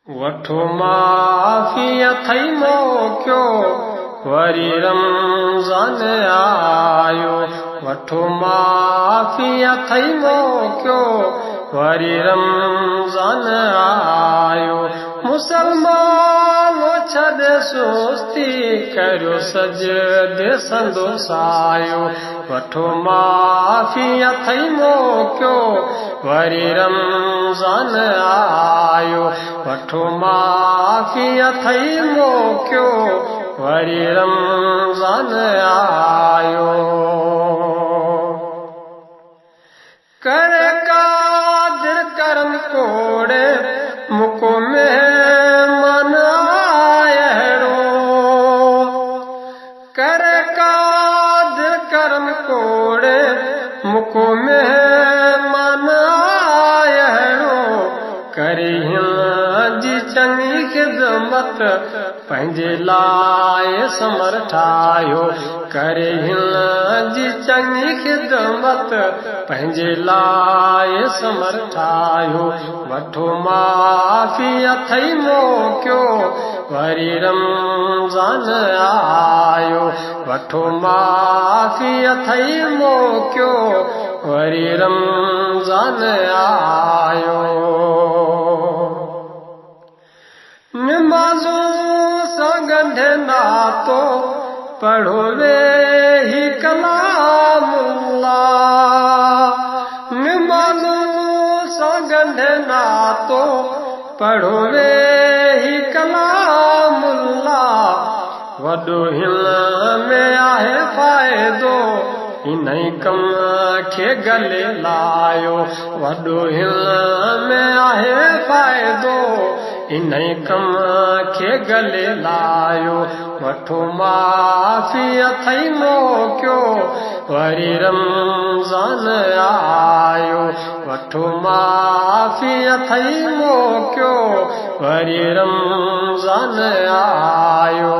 वठो माफ़ी अथई मोकियो वरी रमज़ान आयो। वठो माफ़ी अथई मोकियो वरी रमज़ान आयो। मुसलमानो छॾे सुस्ती करियो सजदे संदोस आयो। वठो माफ़ी अथई मोकियो वरी रमज़ान आयो। वठो माफ़ी अथई मोकियो वरी रमज़ान आयो। कर कादिर करम कोड़े मुको मेहमान आयड़ो। कर कादिर करम कोड़े मुको मेहमान आयड़ो। करी जी चङी ख़िदमत पंहिंजे लाइ समर ठाहियो। करे जी चङी ख़िदमत पंहिंजे लाइ समर ठाहियो। वठो माफ़ी अथई मोकियो वरी रमज़ान आयो। वठो माफ़ी अथई मोकियो वरी रमज़ान आयो। निमाज़ों सां गंढे नातो पढ़ो वेही कलामुल्लाह। निमाज़ों सां गंढे नातो पढ़ो वेही कलामुल्लाह। वॾो हिन में आहे फ़ाइदो इन्ही कम खे गले लायो। वॾो हिन में आहे फ़ाइदो इन्ही कम खे गले लायो। वठो माफ़ी अथई मोकियो वरी रमज़ान आयो। वठो माफ़ी अथई मोकियो वरी रमज़ान आयो।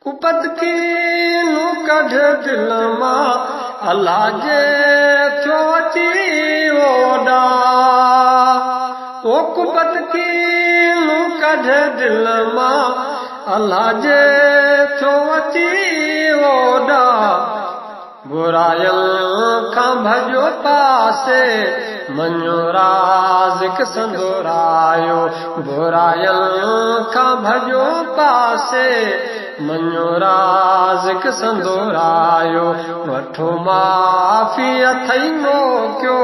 कुपत कीनू कढ दिल मां अल्लाह जे थियो अची ओॾा। ओ कुपत कीनू कढ दिल मां अल्लाह जे थियो अची ओॾा। बुरायल खां भॼो पासे मञो राज़िक संदोरायो। बुरायल खां भॼो पासे मञो राज़िक संदोरायो। वठो माफ़ी अथई मोकियो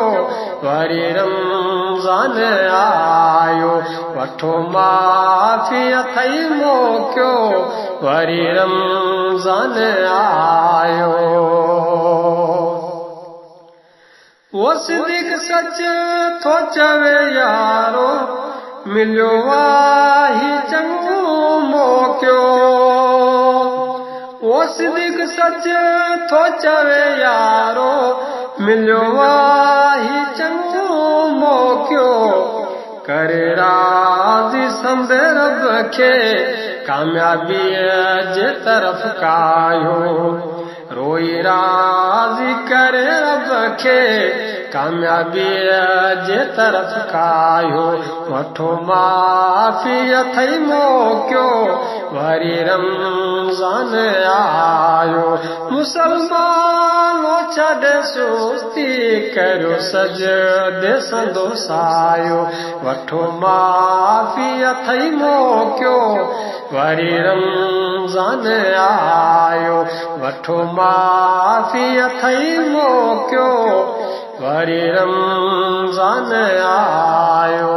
वरी रमज़ान आयो। वठो माफ़ी अथई मोकियो वरी रमज़ान आयो। वो सिद्दीक़ सच थो चवे यारो मिलियो आहे चङो मोकियो। वो सिद्दीक़ सच थो चवे यारो मिलियो आहे चङो मोकियो। करे राज़ी संदे रब खे कामयाबीअ जे तरफ़ कायो। रोई राज़ी करे रब खे कामयाबीअ जे तरफ़ कायो। वठो माफ़ी अथई मोकियो वरी रमज़ान आयो। मुसलमानो छॾे सुस्ती करियो सजदे संदोस आयो। वठो माफ़ी अथई मोकियो वरी रमज़ान आयो। वठो माफ़ी अथई मोकियो वरी रमज़ान आयो।